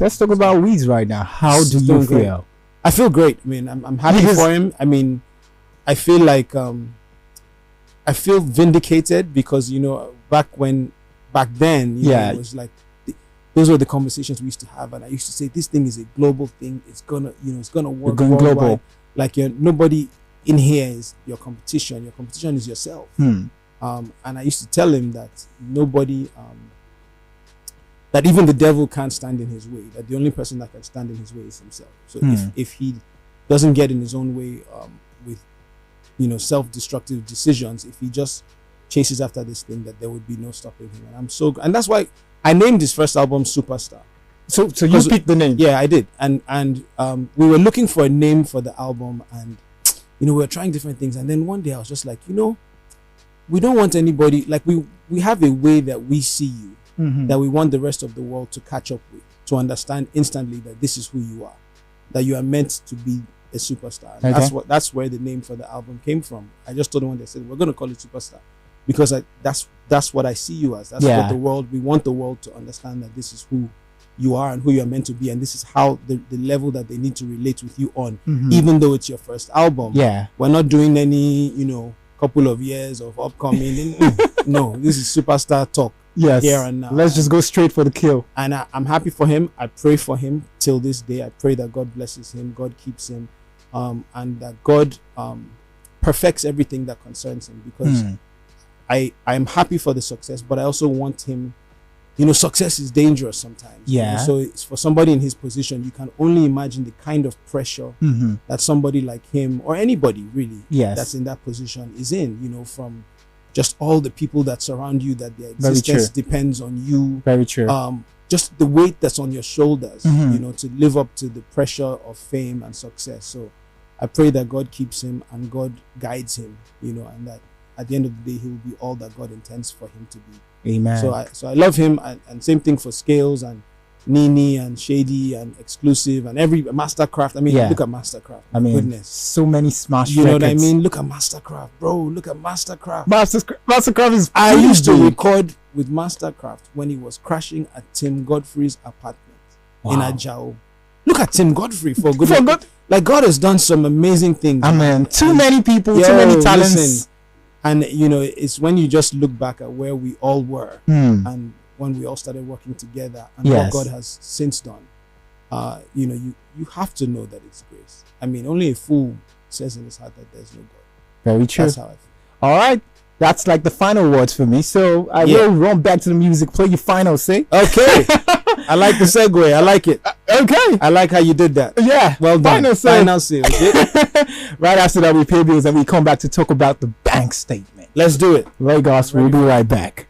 let's talk about Wiz right now. How do you feel? I feel great. I mean, I'm happy for him. I mean, I feel like I feel vindicated because, you know, back then, you know, it was like those were the conversations we used to have, and I used to say this thing is a global thing. It's gonna, you know, it's gonna work worldwide. Global. Like nobody in here is your competition. Your competition is yourself. And I used to tell him that nobody, that even the devil can't stand in his way. That the only person that can stand in his way is himself. So if he doesn't get in his own way with, you know, self-destructive decisions, if he just chases after this thing, that there would be no stopping him. And and that's why I named his first album Superstar. So you picked the name? Yeah, I did. And we were looking for a name for the album, and you know, we were trying different things. And then one day I was just like, you know, we don't want anybody, like we have a way that we see you, that we want the rest of the world to catch up with, to understand instantly that this is who you are, that you are meant to be a superstar. And that's where the name for the album came from. I just told them, they said, we're going to call it Superstar, because that's what I see you as. That's what we want the world to understand, that this is who you are and who you are meant to be, and this is how the level that they need to relate with you on, even though it's your first album. We're not doing any, you know, couple of years of upcoming. No, this is Superstar talk. Here and now. Let's just go straight for the kill. And I'm happy for him. I pray for him till this day. I pray that God blesses him, God keeps him, and that God perfects everything that concerns him, because I'm happy for the success, but I also want him, you know, success is dangerous sometimes. You know? So it's for somebody in his position, you can only imagine the kind of pressure that somebody like him, or anybody really that's in that position, is in, you know, from just all the people that surround you, that their existence depends on you. Very true. Just the weight that's on your shoulders, you know, to live up to the pressure of fame and success. So I pray that God keeps him and God guides him, you know, and that at the end of the day, he will be all that God intends for him to be. Amen. So I love him, and same thing for Scales and Nini and Shady and Exclusive and every MasterKraft. I mean, look at MasterKraft. I mean, goodness, so many smash. You know what I mean? Look at MasterKraft, bro. Look at MasterKraft. MasterKraft is. I used to record with MasterKraft when he was crashing at Tim Godfrey's apartment in Ajao. Look at Tim Godfrey for good. Like, God has done some amazing things. Amen. Too many people, too many talents. Listen, and you know, it's when you just look back at where we all were and when we all started working together, and what God has since done, you know, you have to know that it's grace. I mean, only a fool says in his heart that there's no God. Very true. That's how I feel. All right, that's like the final words for me. So I will run back to the music. Play your final say. Okay. I like the segue. I like it. Okay. I like how you did that. Yeah. Well done. Final say. Okay? Right after that, we pay bills and we come back to talk about the bank statement. Let's do it. Right, guys. We'll be right back.